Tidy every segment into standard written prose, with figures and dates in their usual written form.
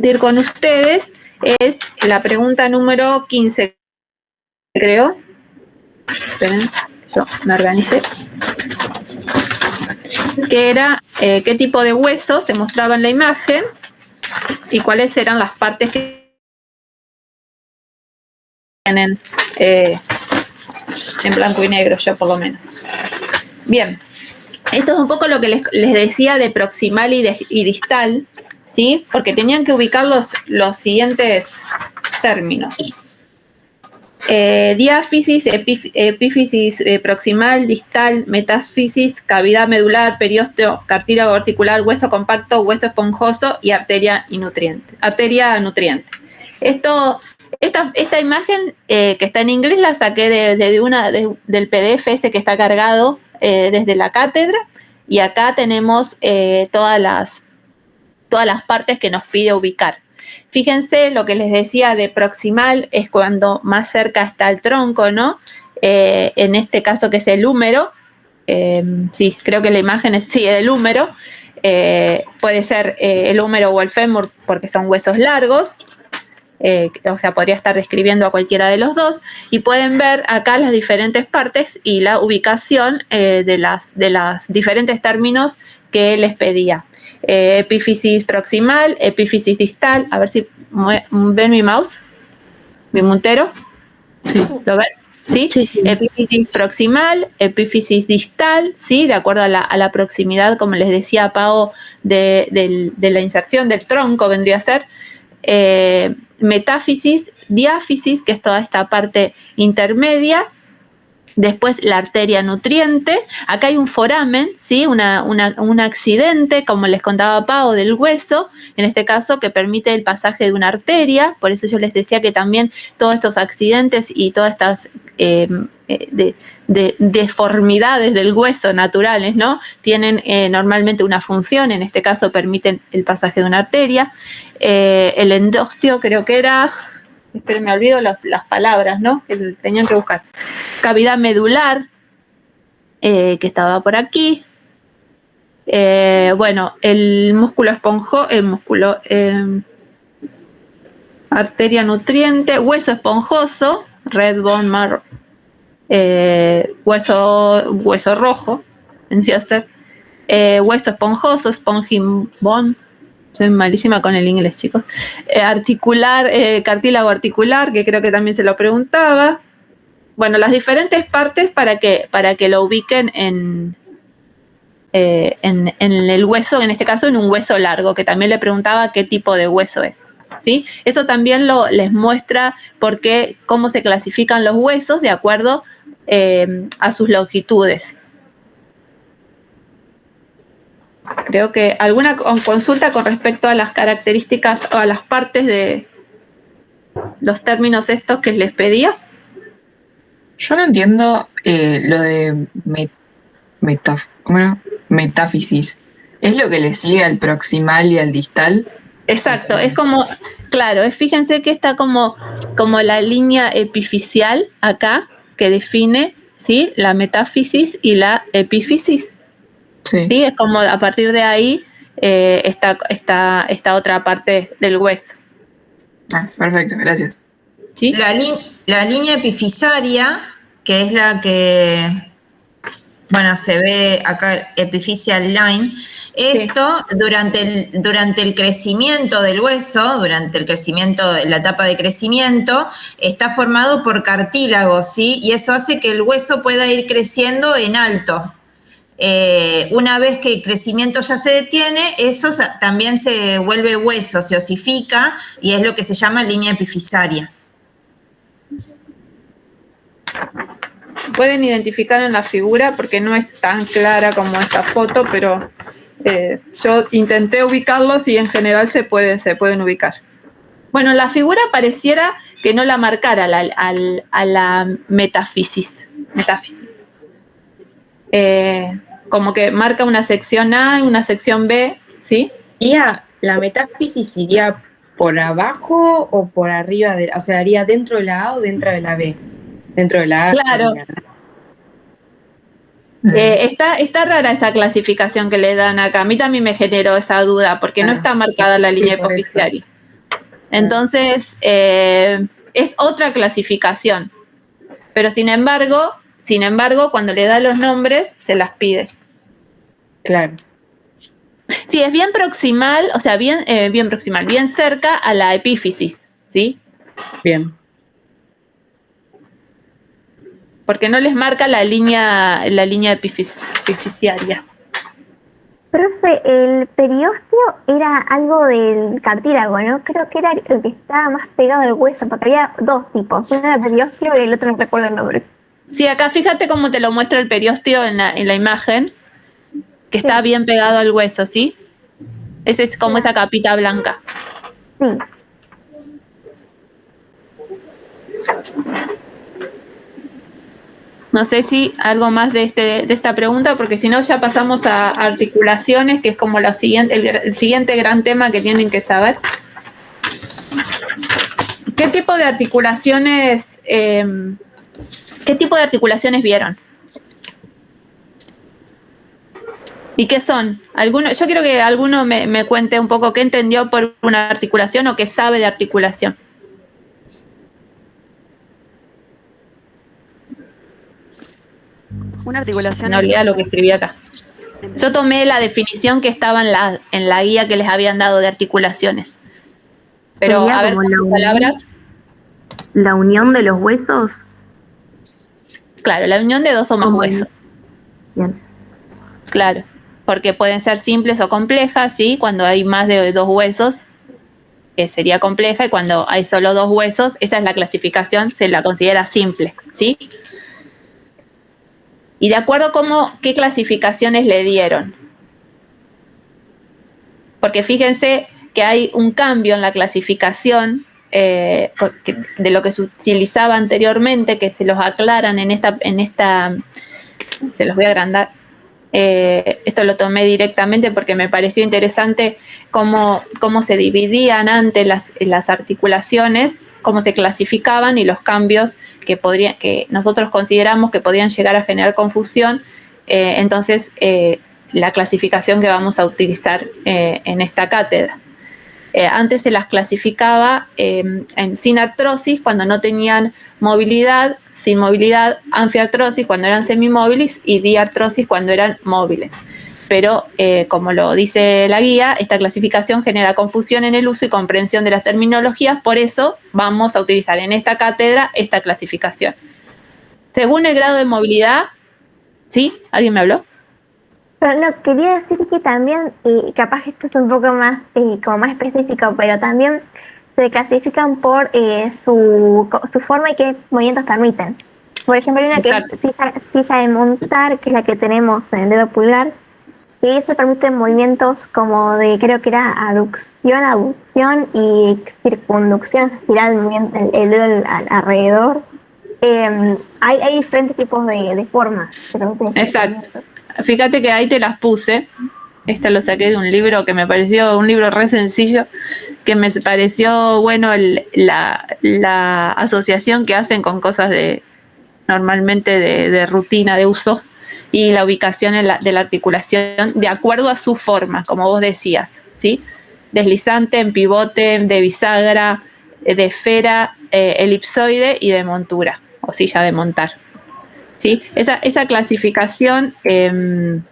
compartir con ustedes es la pregunta número 15, creo. Esperen, yo me organicé. Que era qué tipo de hueso se mostraba en la imagen y cuáles eran las partes que tienen en blanco y negro, yo por lo menos. Bien, esto es un poco lo que les decía de proximal y distal, ¿sí? Porque tenían que ubicar los siguientes términos. Diáfisis, epífisis proximal, distal, metáfisis, cavidad medular, periósteo, cartílago articular, hueso compacto, hueso esponjoso y arteria nutriente. Esta imagen que está en inglés la saqué del PDF ese que está cargado desde la cátedra, y acá tenemos todas las partes que nos pide ubicar. Fíjense, lo que les decía de proximal es cuando más cerca está el tronco, ¿no? En este caso que es el húmero, sí, creo que la imagen es, sí, el húmero, puede ser el húmero o el fémur porque son huesos largos, o sea, podría estar describiendo a cualquiera de los dos, y pueden ver acá las diferentes partes y la ubicación de las diferentes términos que les pedía. Epífisis proximal, epífisis distal, a ver si ven mi mouse, mi puntero. Sí. ¿Lo ven? ¿Sí? Sí, sí. Epífisis proximal, epífisis distal, ¿sí? De acuerdo a la proximidad, como les decía Pau, de la inserción del tronco, vendría a ser. Metáfisis, diáfisis, que es toda esta parte intermedia. Después la arteria nutriente. Acá hay un foramen, ¿sí? un accidente, como les contaba Pau, del hueso, en este caso, que permite el pasaje de una arteria. Por eso yo les decía que también todos estos accidentes y todas estas deformidades del hueso naturales, ¿no? Tienen normalmente una función, en este caso permiten el pasaje de una arteria. El endostio, creo que era... Pero me olvido las palabras, ¿no? Que tenían que buscar. Cavidad medular, que estaba por aquí. Bueno, el músculo arteria nutriente, hueso esponjoso, red bone marrow, hueso rojo, vendría a ser. Hueso esponjoso, spongy bone. Soy malísima con el inglés, chicos. Articular, cartílago articular, que creo que también se lo preguntaba. Bueno, las diferentes partes para que lo ubiquen en el hueso, en este caso en un hueso largo, que también le preguntaba qué tipo de hueso es, ¿sí? Eso también les muestra cómo se clasifican los huesos de acuerdo a sus longitudes. Creo que alguna consulta con respecto a las características o a las partes de los términos estos que les pedía. Yo no entiendo lo de ¿cómo era? Metáfisis. ¿Es lo que le sigue al proximal y al distal? Exacto, es como, claro, fíjense que está como la línea epifisial acá que define, ¿sí? La metáfisis y la epífisis. Sí. ¿Sí? Es como a partir de ahí esta otra parte del hueso. Ah, perfecto, gracias. ¿Sí? La línea epifisaria, que es la que, bueno, se ve acá, epiphyseal line, esto sí. durante el crecimiento del hueso, durante el crecimiento, la etapa de crecimiento, está formado por cartílagos, ¿sí? Y eso hace que el hueso pueda ir creciendo en alto. Una vez que el crecimiento ya se detiene, eso también se vuelve hueso, se osifica, y es lo que se llama línea epifisaria. Pueden identificar en la figura porque no es tan clara como esta foto, pero yo intenté ubicarlos y en general se pueden ubicar. Bueno, la figura pareciera que no la marcara a la metáfisis. Como que marca una sección A y una sección B, ¿sí? ¿La metáfisis iría por abajo o por arriba? O sea, ¿haría dentro de la A o dentro de la B? Dentro de la A. Claro. Está rara esa clasificación que le dan acá. A mí también me generó esa duda porque no está marcada la línea epifisaria. Entonces, es otra clasificación. Pero sin embargo, cuando le da los nombres, se las pide. Claro. Sí, es bien proximal, o sea, bien proximal, bien cerca a la epífisis, ¿sí? Bien. Porque no les marca la línea epifisiaria. Profe, el periósteo era algo del cartílago, ¿no? Creo que era el que estaba más pegado al hueso, porque había dos tipos. Uno era periósteo y el otro no recuerdo el nombre. Sí, acá fíjate cómo te lo muestra el periósteo en la imagen, que está bien pegado al hueso, ¿sí? Ese es como esa capita blanca. Sí. No sé si algo más de esta pregunta, porque si no ya pasamos a articulaciones, que es como el siguiente gran tema que tienen que saber. ¿Qué tipo de articulaciones vieron? ¿Y qué son? Yo quiero que alguno me cuente un poco qué entendió por una articulación o qué sabe de articulación. Una articulación No olvida lo que escribí acá. Yo tomé la definición que estaba en la guía que les habían dado de articulaciones. Pero, Sería a ver, como con palabras. la unión de los huesos. Claro, la unión de dos o más Como huesos. Bien. Claro, porque pueden ser simples o complejas, ¿sí? Cuando hay más de dos huesos, sería compleja, y cuando hay solo dos huesos, esa es la clasificación, se la considera simple, ¿sí? Y de acuerdo qué clasificaciones le dieron. Porque fíjense que hay un cambio en la clasificación de lo que se utilizaba anteriormente, que se los aclaran en esta se los voy a agrandar. Esto lo tomé directamente porque me pareció interesante cómo se dividían antes las articulaciones, cómo se clasificaban y los cambios que nosotros consideramos que podían llegar a generar confusión. Entonces, la clasificación que vamos a utilizar en esta cátedra. Antes se las clasificaba sin artrosis cuando no tenían movilidad, sin movilidad, anfiartrosis cuando eran semimóviles y diartrosis cuando eran móviles. Pero, como lo dice la guía, esta clasificación genera confusión en el uso y comprensión de las terminologías, por eso vamos a utilizar en esta cátedra esta clasificación. Según el grado de movilidad, ¿sí? ¿Alguien me habló? Pero no, quería decir que también, capaz que esto es un poco más, como más específico, pero también se clasifican por su forma y qué movimientos permiten. Por ejemplo, hay una que es silla de montar, que es la que tenemos en el dedo pulgar, y eso permite movimientos como de, creo que era aducción, abducción y circunducción, estirar el dedo alrededor. Hay diferentes tipos de formas. Exacto. Fíjate que ahí te las puse. Esta lo saqué de un libro que me pareció un libro re sencillo, que me pareció bueno la asociación que hacen con cosas normalmente de rutina de uso, y la ubicación de la articulación de acuerdo a su forma, como vos decías, ¿sí? Deslizante, en pivote, de bisagra, de esfera, elipsoide y de montura o silla de montar. ¿Sí? Esa clasificación que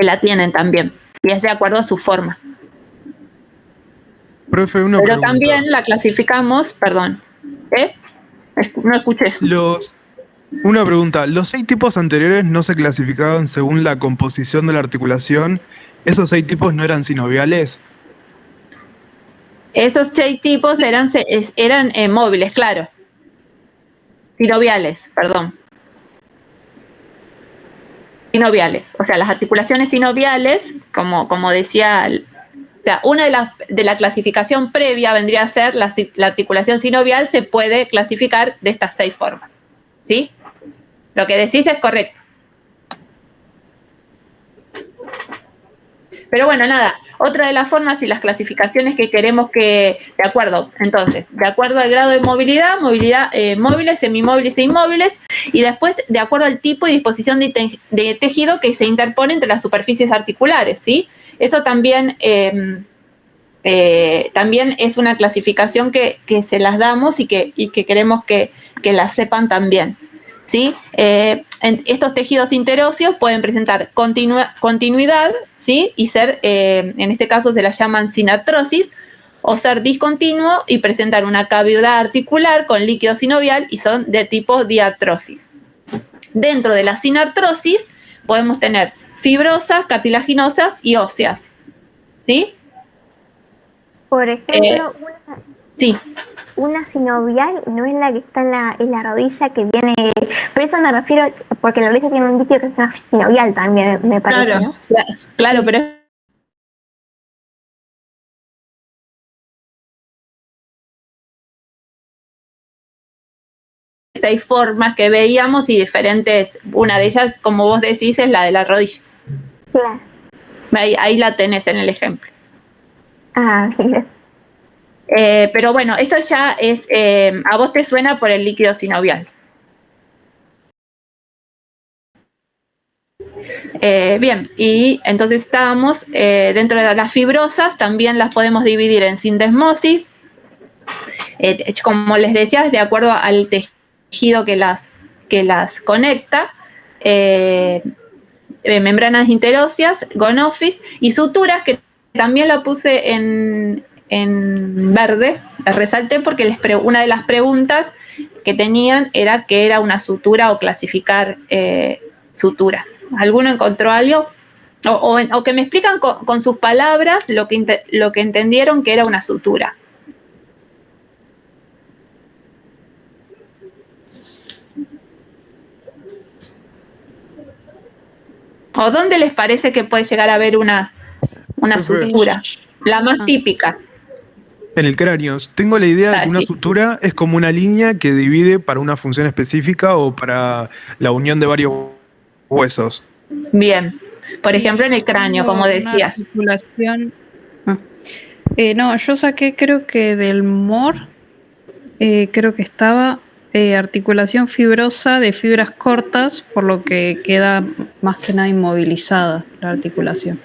la tienen también, y es de acuerdo a su forma. Profe, una Pero pregunta. también la clasificamos, perdón, no escuché. Una pregunta, ¿los 6 tipos anteriores no se clasificaban según la composición de la articulación? ¿Esos 6 tipos no eran sinoviales? Esos 6 tipos eran móviles, claro. Sinoviales, perdón. Sinoviales, o sea, las articulaciones sinoviales, como decía, o sea, una de la clasificación previa vendría a ser la articulación sinovial, se puede clasificar de estas 6 formas, ¿sí? Lo que decís es correcto. Pero bueno, nada, otra de las formas y las clasificaciones que queremos de acuerdo al grado de movilidad, móviles, semimóviles e inmóviles, y después de acuerdo al tipo y disposición de tejido que se interpone entre las superficies articulares, ¿sí? Eso también también es una clasificación que se las damos y que queremos que la sepan también, ¿sí? Estos tejidos interóseos pueden presentar continuidad, ¿sí? Y ser, en este caso se las llaman sinartrosis, o ser discontinuo y presentar una cavidad articular con líquido sinovial y son de tipo diartrosis. Dentro de la sinartrosis podemos tener fibrosas, cartilaginosas y óseas, ¿sí? Por ejemplo, Sí. una sinovial no es la que está en la rodilla que viene, pero eso me refiero porque la rodilla tiene un líquido que es una sinovial también, me parece, Claro. ¿no? Claro, pero hay formas que veíamos y diferentes. Una de ellas, como vos decís, es la de la rodilla. Claro. Ahí la tenés en el ejemplo. Ah, bien. Pero bueno, eso ya es, a vos te suena por el líquido sinovial. Bien, y entonces estábamos dentro de las fibrosas, también las podemos dividir en sindesmosis. Como les decía, de acuerdo al tejido que las conecta, membranas interóseas, gonofis y suturas, que también lo puse en verde, las resalté porque una de las preguntas que tenían era qué era una sutura o clasificar suturas. ¿Alguno encontró algo? O que me explican con sus palabras lo que entendieron que era una sutura. ¿O dónde les parece que puede llegar a haber una sutura? La más típica. En el cráneo. Tengo la idea de que una Sí. sutura es como una línea que divide para una función específica o para la unión de varios huesos. Bien. Por ejemplo, en el cráneo, Tengo como una decías. articulación. No, yo saqué creo que del MOR, creo que estaba articulación fibrosa de fibras cortas, por lo que queda más que nada inmovilizada la articulación.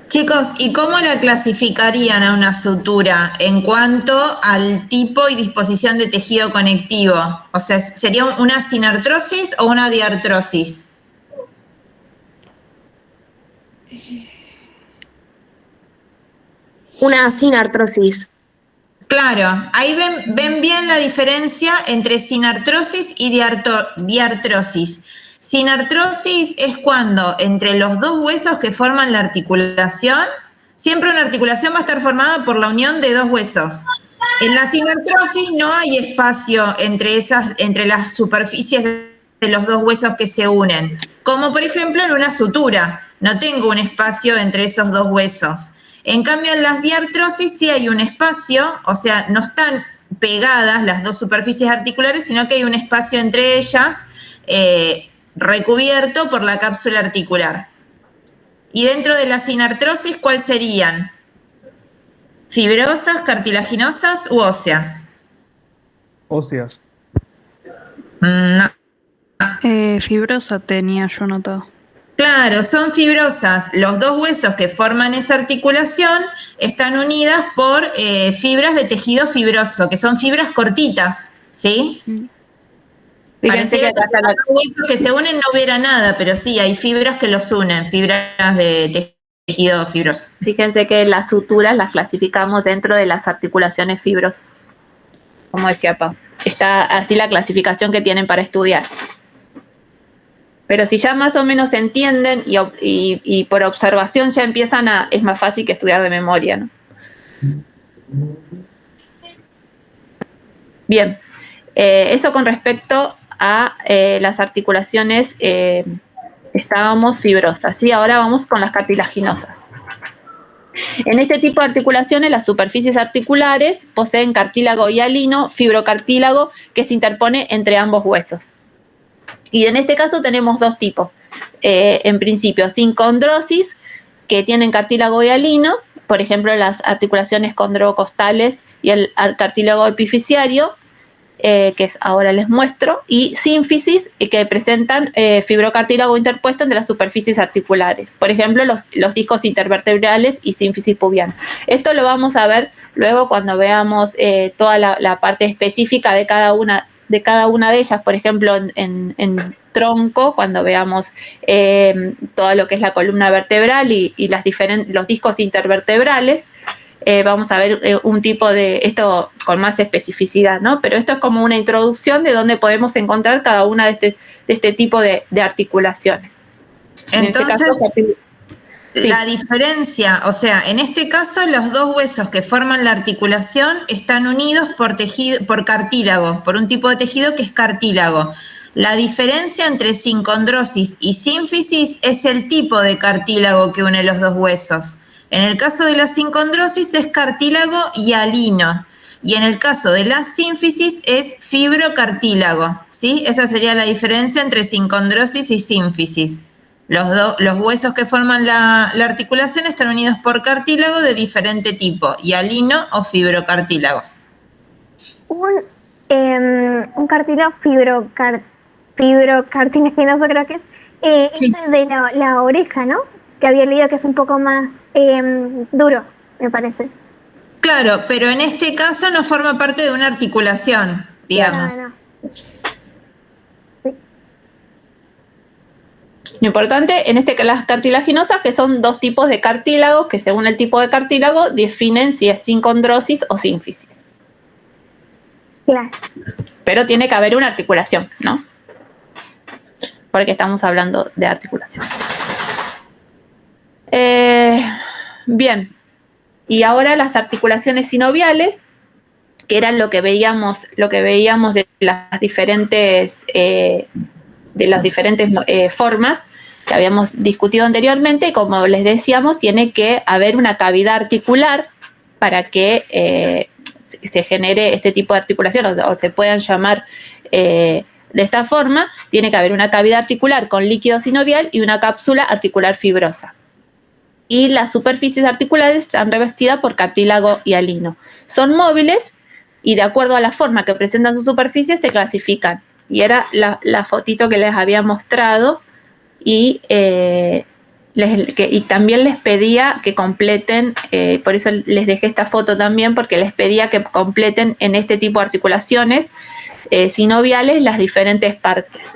Chicos, ¿y cómo la clasificarían a una sutura en cuanto al tipo y disposición de tejido conectivo? O sea, ¿sería una sinartrosis o una diartrosis? Una sinartrosis. Claro, ahí ven bien la diferencia entre sinartrosis y diartrosis. Sinartrosis es cuando entre los dos huesos que forman la articulación, siempre una articulación va a estar formada por la unión de dos huesos. En la sinartrosis no hay espacio entre las superficies de los dos huesos que se unen, como por ejemplo en una sutura, no tengo un espacio entre esos dos huesos. En cambio, en las diartrosis sí hay un espacio, o sea, no están pegadas las dos superficies articulares, sino que hay un espacio entre ellas recubierto por la cápsula articular. Y dentro de la sinartrosis, ¿cuáles serían? ¿Fibrosas, cartilaginosas u óseas? Óseas. No. Fibrosa tenía yo notado. Claro, son fibrosas. Los dos huesos que forman esa articulación están unidas por fibras de tejido fibroso, que son fibras cortitas, ¿sí? Pareciera que si los huesos que se unen no hubiera nada, pero sí, hay fibras que los unen, fibras de tejido fibroso. Fíjense que las suturas las clasificamos dentro de las articulaciones fibrosas. Como decía Pau. Está así la clasificación que tienen para estudiar. Pero si ya más o menos entienden y por observación ya empiezan es más fácil que estudiar de memoria, ¿no? Bien, eso con respecto a las articulaciones estábamos fibrosas, ¿sí? Ahora vamos con las cartilaginosas. En este tipo de articulaciones, las superficies articulares poseen cartílago hialino, fibrocartílago, que se interpone entre ambos huesos. Y en este caso tenemos dos tipos. En principio, sincondrosis, que tienen cartílago hialino, por ejemplo, las articulaciones condrocostales y el cartílago epifisiario, ahora les muestro, y sínfisis, que presentan fibrocartílago interpuesto entre las superficies articulares. Por ejemplo, los discos intervertebrales y sínfisis pubiana. Esto lo vamos a ver luego cuando veamos toda la parte específica de cada una de ellas. Por ejemplo, en tronco, cuando veamos todo lo que es la columna vertebral y los discos intervertebrales. Vamos a ver un tipo de esto con más especificidad, ¿no? Pero esto es como una introducción de dónde podemos encontrar cada una de este tipo de articulaciones. Entonces, sí. La diferencia, o sea, en este caso los dos huesos que forman la articulación están unidos por cartílago, por un tipo de tejido que es cartílago. La diferencia entre sincondrosis y sínfisis es el tipo de cartílago que une los dos huesos. En el caso de la sincondrosis es cartílago y y en el caso de la sínfisis es fibrocartílago, ¿sí? Esa sería la diferencia entre sincondrosis y sínfisis. Los huesos que forman la articulación están unidos por cartílago de diferente tipo, hialino o fibrocartílago. Un cartílago fibrocartilaginoso creo que es. Sí. Este de la oreja, ¿no? Que había leído que es un poco más duro, me parece. Claro, pero en este caso no forma parte de una articulación, digamos. No. Lo importante en las cartilaginosas, que son dos tipos de cartílagos, que según el tipo de cartílago definen si es sincondrosis o sínfisis. Claro. Pero tiene que haber una articulación, ¿no? Porque estamos hablando de articulación. Bien, y ahora las articulaciones sinoviales, que eran lo que veíamos de las diferentes formas que habíamos discutido anteriormente. Como les decíamos, tiene que haber una cavidad articular para que se genere este tipo de articulación o se puedan llamar de esta forma. Tiene que haber una cavidad articular con líquido sinovial y una cápsula articular fibrosa. Y las superficies articulares están revestidas por cartílago hialino. Son móviles y de acuerdo a la forma que presentan sus superficies se clasifican. Y era la fotito que les había mostrado y también les pedía que completen, por eso les dejé esta foto también, porque les pedía que completen en este tipo de articulaciones sinoviales las diferentes partes.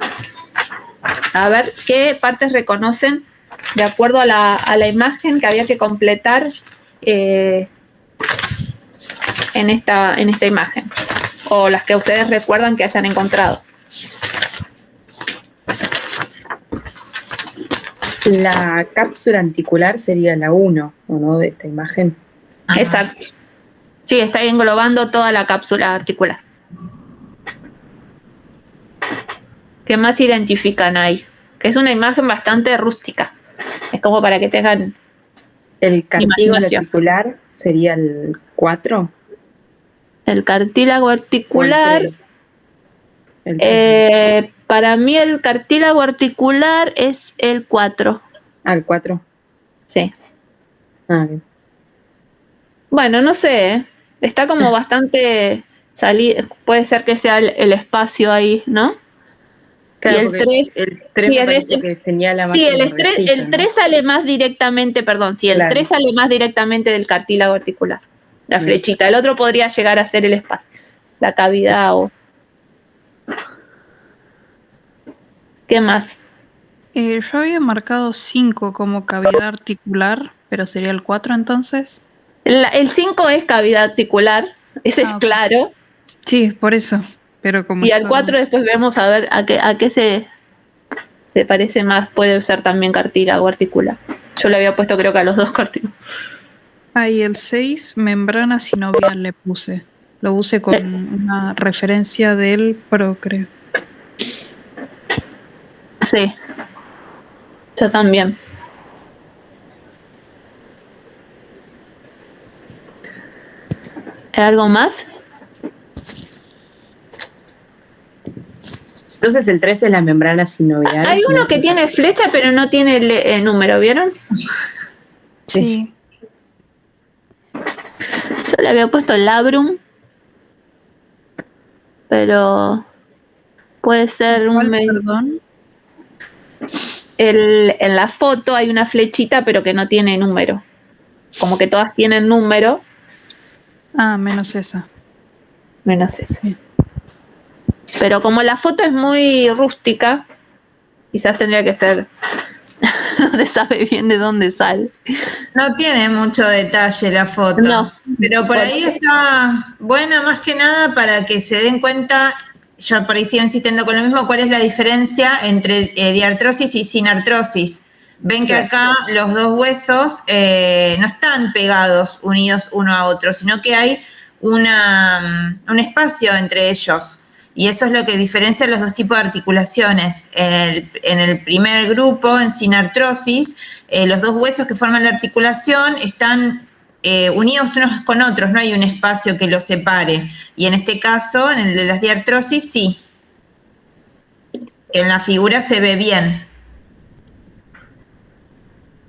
A ver qué partes reconocen de acuerdo a la imagen que había que completar en esta imagen, o las que ustedes recuerdan que hayan encontrado. La cápsula articular sería la 1, ¿o no?, de esta imagen. Exacto. Sí, está englobando toda la cápsula articular. ¿Qué más identifican ahí? Que es una imagen bastante rústica. Es como para que tengan El cartílago imaginación. articular sería el 4. El cartílago articular. Para mí el cartílago articular es el 4. El 4. Sí. Bien. Bueno, no sé. Está como bastante puede ser que sea el espacio ahí, ¿no? Claro, Y el porque 3. el 3 me parece que señala más. Sí, como el 3 recito, ¿no? sale más directamente, perdón, sí, el Claro. 3 sale más directamente del cartílago articular. La Bien. flechita. El otro podría llegar a ser el espacio, la cavidad o... ¿Qué más? Yo había marcado 5 como cavidad articular, pero sería el 4 entonces. El 5 es cavidad articular, ese es Ok. claro. Sí, por eso. Pero como Y al está- 4 después vemos a ver a qué se parece más. Puede ser también cartílago articular. Yo le había puesto creo que a los dos cartílagos. y el 6, membrana sinovial le puse. Lo puse con una referencia del PRO, creo. Sí, yo también. ¿Algo más? Entonces el 3 es la membrana sinovial. Hay uno que tiene flecha pero no tiene el número, ¿vieron? Sí. Yo le había puesto labrum. pero puede ser ¿Cuál, un... perdón? En la foto hay una flechita, pero que no tiene número. Como que todas tienen número, Ah, menos esa. menos esa. Sí. Pero como la foto es muy rústica, quizás tendría que ser... no se sabe bien de dónde sale. No tiene mucho detalle la foto, No. pero por ahí está buena más que nada para que se den cuenta, yo por ahí sigo insistiendo con lo mismo, cuál es la diferencia entre diartrosis y sinartrosis. Ven que Claro. acá los dos huesos no están pegados, unidos uno a otro, sino que hay un espacio entre ellos. Y eso es lo que diferencia los dos tipos de articulaciones. En el primer grupo, en sinartrosis, los dos huesos que forman la articulación están unidos unos con otros, no hay un espacio que los separe. Y en este caso, en el de las diartrosis, sí. En la figura se ve bien.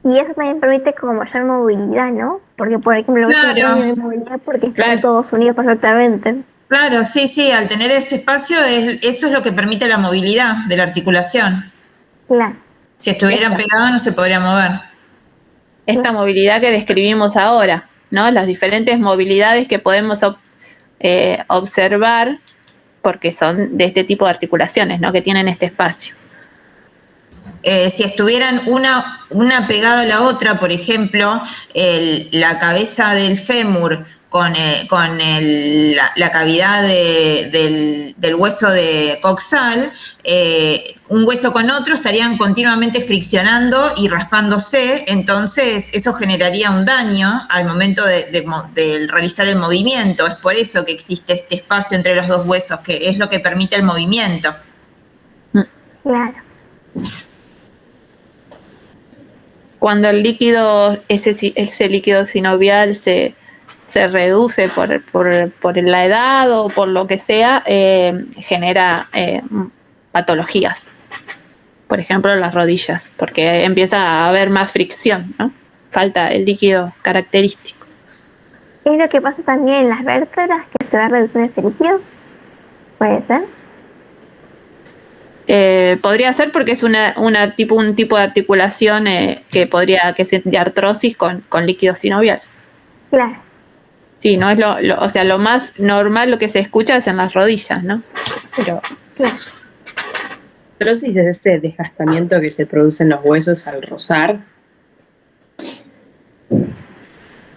Y eso también permite como mayor movilidad, ¿no? Porque, por ejemplo, Claro. no hay movilidad porque están Claro. todos unidos perfectamente. Claro, sí, sí, al tener este espacio, eso es lo que permite la movilidad de la articulación. Claro. Si estuvieran pegados no se podría mover. Esta movilidad que describimos ahora, ¿no? Las diferentes movilidades que podemos observar, porque son de este tipo de articulaciones, ¿no? Que tienen este espacio. Si estuvieran una pegada a la otra, por ejemplo, la cabeza del fémur con la cavidad del hueso de coxal, un hueso con otro estarían continuamente friccionando y raspándose, entonces eso generaría un daño al momento de realizar el movimiento. Es por eso que existe este espacio entre los dos huesos, que es lo que permite el movimiento. Claro. Cuando el líquido, ese líquido sinovial se reduce por la edad o por lo que sea, genera patologías. Por ejemplo, las rodillas, porque empieza a haber más fricción, ¿no? Falta el líquido característico. Es lo que pasa también en las vértebras, que se va reduciendo este líquido. ¿Puede ser? Podría ser porque es un tipo de articulación que es de artrosis con líquido sinovial. Claro. Sí, no es o sea, lo más normal lo que se escucha es en las rodillas, ¿no? Pero Claro. Artrosis es ese desgastamiento que se produce en los huesos al rozar.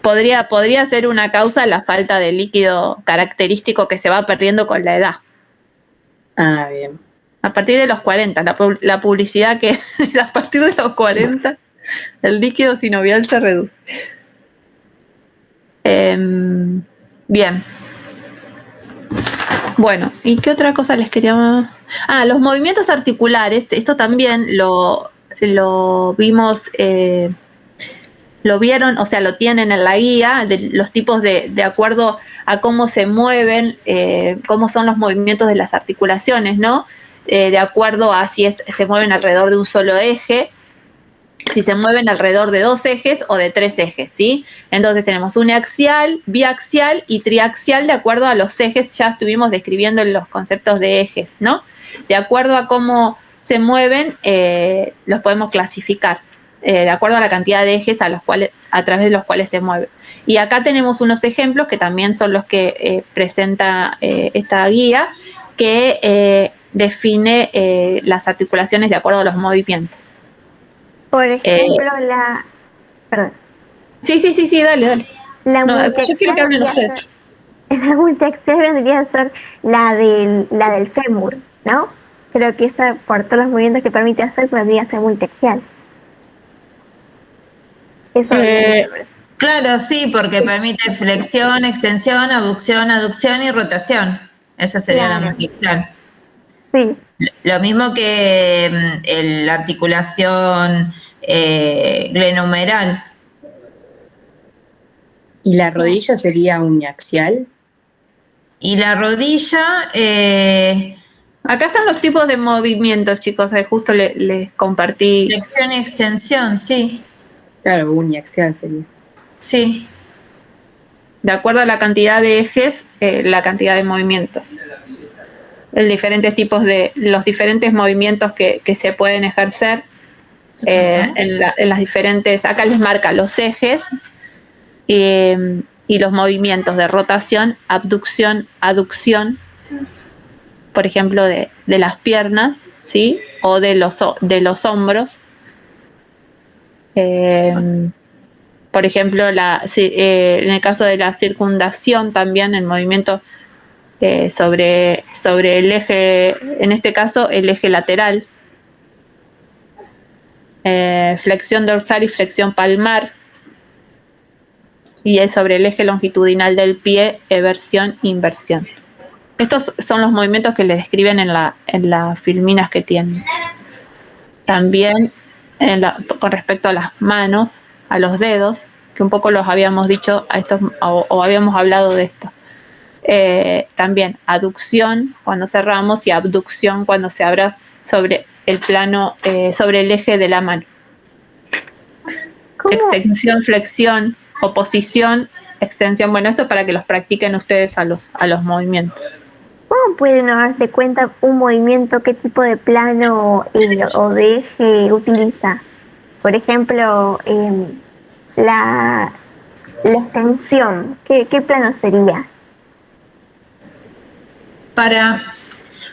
podría ser una causa la falta de líquido característico que se va perdiendo con la edad. Ah, bien. A partir de los 40, la publicidad que a partir de los 40 el líquido sinovial se reduce. Bien. Bueno, ¿y qué otra cosa les quería...? Los movimientos articulares, esto también lo vimos, lo vieron, o sea, lo tienen en la guía, de los tipos de acuerdo a cómo se mueven, cómo son los movimientos de las articulaciones, ¿no? De acuerdo a si se mueven alrededor de un solo eje, si se mueven alrededor de 2 ejes o de 3 ejes, ¿sí? Entonces tenemos uniaxial, biaxial y triaxial de acuerdo a los ejes, ya estuvimos describiendo los conceptos de ejes, ¿no? De acuerdo a cómo se mueven, los podemos clasificar, de acuerdo a la cantidad de ejes a través de los cuales se mueve. Y acá tenemos unos ejemplos que también son los que presenta esta guía, que define las articulaciones de acuerdo a los movimientos. Por ejemplo, Perdón. Sí, dale. La No, yo quiero que hablen ustedes. La multiaxial vendría a ser la del fémur, ¿no? Creo que esa, por todos los movimientos que permite hacer, podría ser multiaxial. Eso Claro, sí, porque permite flexión, extensión, abducción, aducción y rotación. Esa sería la multiaxial. Sí. Lo mismo que la articulación glenohumeral. ¿Y la rodilla sería uniaxial? Y la rodilla... Acá están los tipos de movimientos, chicos. Justo les compartí. Flexión y extensión, sí. Claro, uniaxial sería. Sí. De acuerdo a la cantidad de ejes, la cantidad de movimientos. los diferentes movimientos que se pueden ejercer en las diferentes, acá les marca los ejes y los movimientos de rotación, abducción, aducción, por ejemplo, de las piernas, ¿sí? O de los hombros. Por ejemplo, en el caso de la circundación también, el movimiento sobre el eje, en este caso el eje lateral, flexión dorsal y flexión palmar, y es sobre el eje longitudinal del pie, eversión, inversión. Estos son los movimientos que le describen en las filminas que tienen. También con respecto a las manos, a los dedos, que un poco los habíamos dicho o habíamos hablado de esto. También aducción cuando cerramos y abducción cuando se abra sobre el plano, sobre el eje de la mano. ¿Cómo? Extensión, flexión, oposición, extensión. Bueno, esto es para que los practiquen ustedes a los movimientos. ¿Cómo puede uno darse cuenta un movimiento, qué tipo de plano o de eje utiliza? Por ejemplo, la extensión, ¿qué plano sería?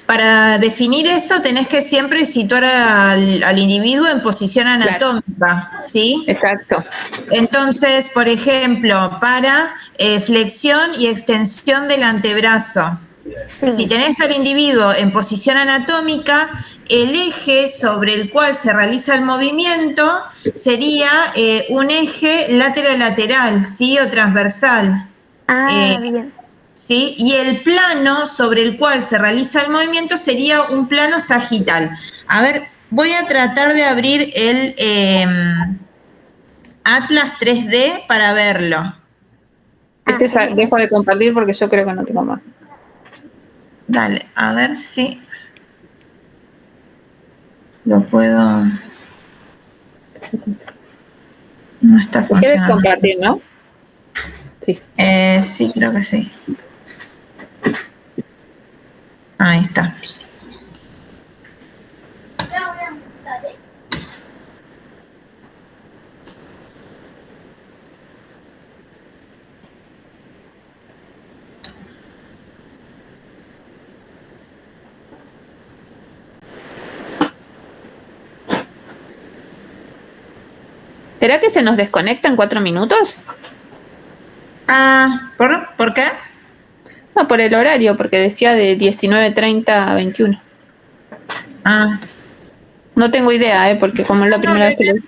Para definir eso tenés que siempre situar al individuo en posición anatómica, ¿sí? Exacto. Entonces, por ejemplo, para flexión y extensión del antebrazo. Si tenés al individuo en posición anatómica, el eje sobre el cual se realiza el movimiento sería un eje lateral, ¿sí? O transversal. Bien. ¿Sí? Y el plano sobre el cual se realiza el movimiento sería un plano sagital. A ver, voy a tratar de abrir el Atlas 3D para verlo. Dejo de compartir porque yo creo que no tengo más. Dale, a ver si lo puedo... No está funcionando. ¿Quieres compartir, no? Sí. Sí, creo que sí. Ahí está. ¿Será que se nos desconecta en 4 minutos? ¿Por qué? No, por el horario, porque decía de 19:30 a 21. No tengo idea, porque como es la primera vez que lo...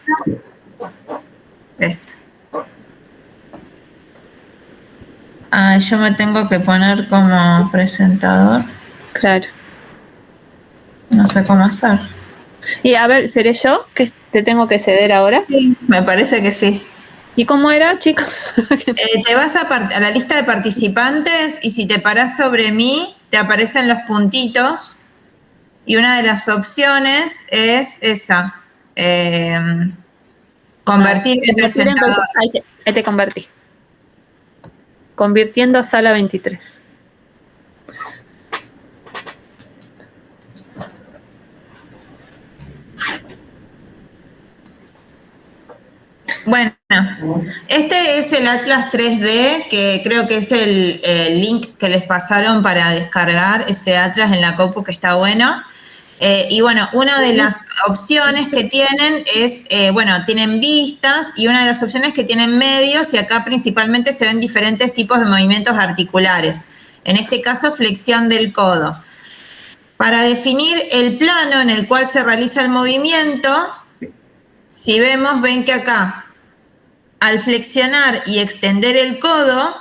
Esto. Yo me tengo que poner como presentador. Claro. No sé cómo hacer. Y a ver, ¿seré yo que te tengo que ceder ahora? Sí, me parece que sí. ¿Y cómo era, chicos? Te vas a la lista de participantes y si te parás sobre mí, te aparecen los puntitos y una de las opciones es esa, convertir en presentador. Ahí te convertí. Convirtiendo a sala 23. Bueno, este es el Atlas 3D, que creo que es el link que les pasaron para descargar ese Atlas en la compu, que está bueno. Y bueno, una de las opciones que tienen es, tienen vistas y una de las opciones que tienen medios, y acá principalmente se ven diferentes tipos de movimientos articulares. En este caso, flexión del codo. Para definir el plano en el cual se realiza el movimiento, si vemos, ven que acá, al flexionar y extender el codo,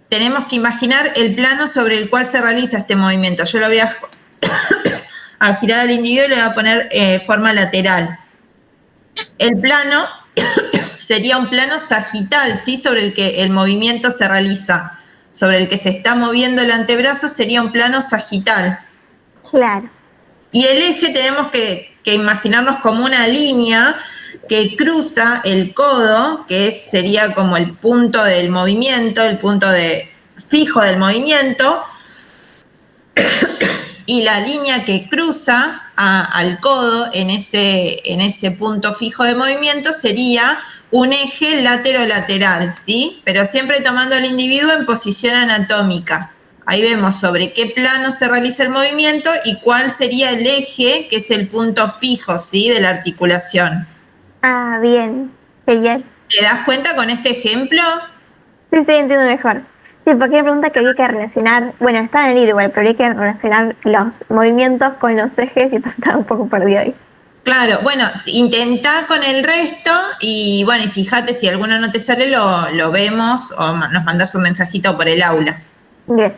tenemos que imaginar el plano sobre el cual se realiza este movimiento. Yo lo voy a girar al individuo y le voy a poner forma lateral. El plano sería un plano sagital, ¿sí? Sobre el que el movimiento se realiza. Sobre el que se está moviendo el antebrazo sería un plano sagital. Claro. Y el eje tenemos que imaginarnos como una línea que cruza el codo, que sería como el punto del movimiento, el punto fijo del movimiento, y la línea que cruza al codo en ese punto fijo de movimiento sería un eje lateral, ¿sí? Pero siempre tomando al individuo en posición anatómica. Ahí vemos sobre qué plano se realiza el movimiento y cuál sería el eje, que es el punto fijo, ¿sí? De la articulación. Ah, bien, genial. ¿Te das cuenta con este ejemplo? Sí, entiendo mejor. Sí, porque hay pregunta que había que relacionar, bueno, está en el libro igual, pero hay que relacionar los movimientos con los ejes y estaba un poco perdido ahí. Claro, bueno, intentá con el resto y bueno, y fíjate si alguno no te sale, lo vemos o nos mandás un mensajito por el aula. Bien.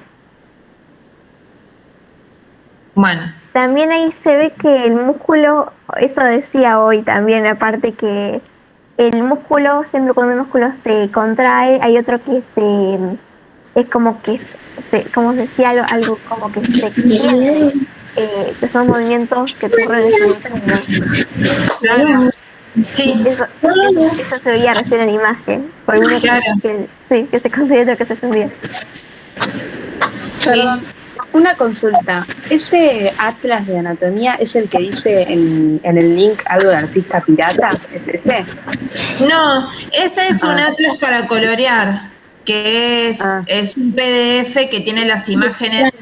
Bueno. También ahí se ve que el músculo, eso decía hoy también, aparte que el músculo, siempre cuando el músculo se contrae, hay otro que es como que, como se decía, algo como que se extiende, que son movimientos que ocurren en ese momento. Claro. Sí. Eso se veía recién en imagen, por uno claro. que se considera que se extendía. Perdón, una consulta. ¿Ese atlas de anatomía es el que dice en el link algo de artista pirata? ¿Es ese? No, ese es un atlas para colorear, que es un PDF que tiene las imágenes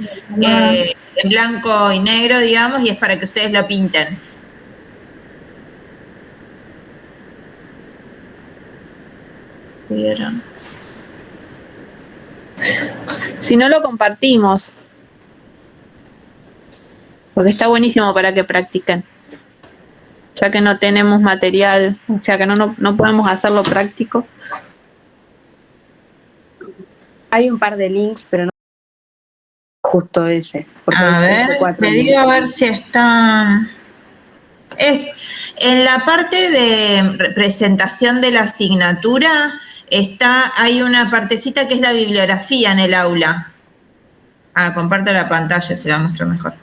en blanco y negro, digamos, y es para que ustedes lo pinten. ¿Vieron? Si no lo compartimos, porque está buenísimo para que practiquen, ya que no tenemos material, o sea que no podemos hacerlo práctico. Hay un par de links, pero no justo ese. A ver, te digo a ver si está... Es en la parte de presentación de la asignatura, hay una partecita que es la bibliografía en el aula. Comparto la pantalla, se la muestro mejor.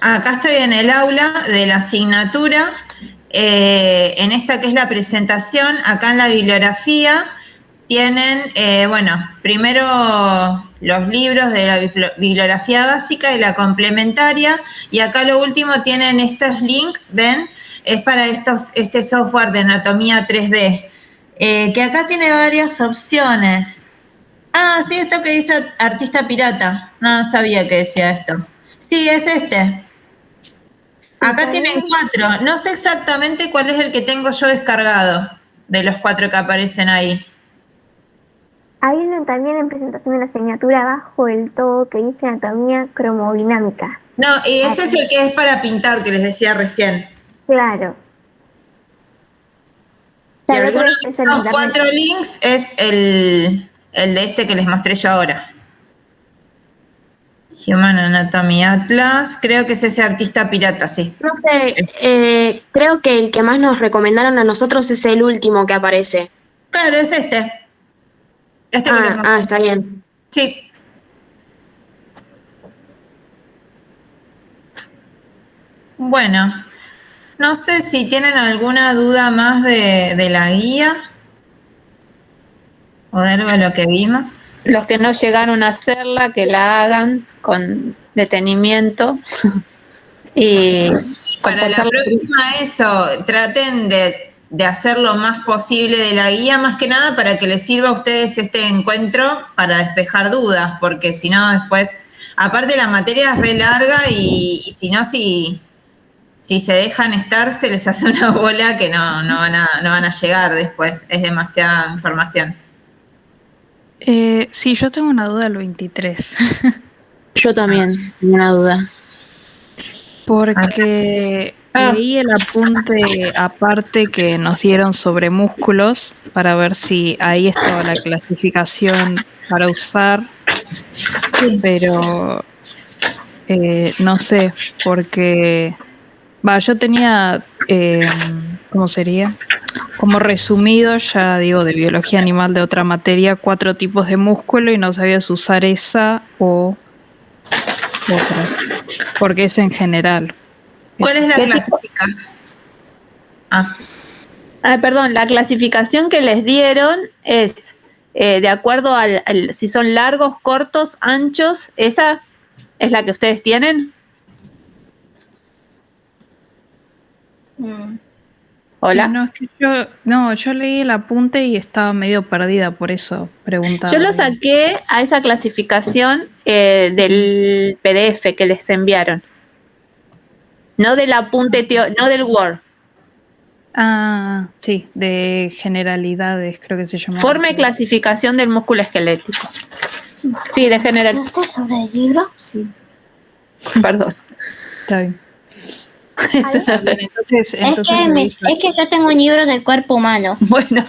Acá estoy en el aula de la asignatura, en esta que es la presentación, acá en la bibliografía tienen, primero los libros de la bibliografía básica y la complementaria, y acá lo último tienen estos links, ¿ven? Es para este software de anatomía 3D, que acá tiene varias opciones. Sí, esto que dice artista pirata, no sabía que decía esto. Sí, es este. Acá tienen 4, no sé exactamente cuál es el que tengo yo descargado, de los 4 que aparecen ahí. Hay uno también en presentación de la asignatura abajo del todo que dice anatomía cromodinámica. No, y ese es el que es para pintar, que les decía recién. Claro. Y alguno de estos 4 links es el de este que les mostré yo ahora. Human Anatomy Atlas, creo que es ese artista pirata, sí. No sé, creo que el que más nos recomendaron a nosotros es el último que aparece. Claro, es este. Está bien. Sí. Bueno, no sé si tienen alguna duda más de la guía o de algo de lo que vimos. Los que no llegaron a hacerla, que la hagan con detenimiento. Y para la próxima traten de hacer lo más posible de la guía, más que nada para que les sirva a ustedes este encuentro para despejar dudas, porque si no después, aparte la materia es re larga y si no, si se dejan estar, se les hace una bola que no van a llegar después, es demasiada información. Sí, yo tengo una duda del 23. Yo también tengo una duda. Porque leí el apunte aparte que nos dieron sobre músculos para ver si ahí estaba la clasificación para usar, pero no sé, porque yo tenía, ¿cómo sería? Como resumido, ya digo, de biología animal de otra materia, 4 tipos de músculo y no sabías usar esa o otra, porque es en general. ¿Cuál es la clasificación? Perdón, la clasificación que les dieron es de acuerdo si son largos, cortos, anchos. ¿Esa es la que ustedes tienen? Hola. No, es que yo leí el apunte y estaba medio perdida, por eso preguntaba. Yo lo saqué a esa clasificación del PDF que les enviaron. No del apunte, no del Word. Ah, sí, de generalidades, creo que se llama. Forma y clasificación del músculo esquelético. Sí, de general. ¿No está sobre el libro? Sí. Perdón. Está bien. Es que yo tengo un libro del cuerpo humano. Bueno.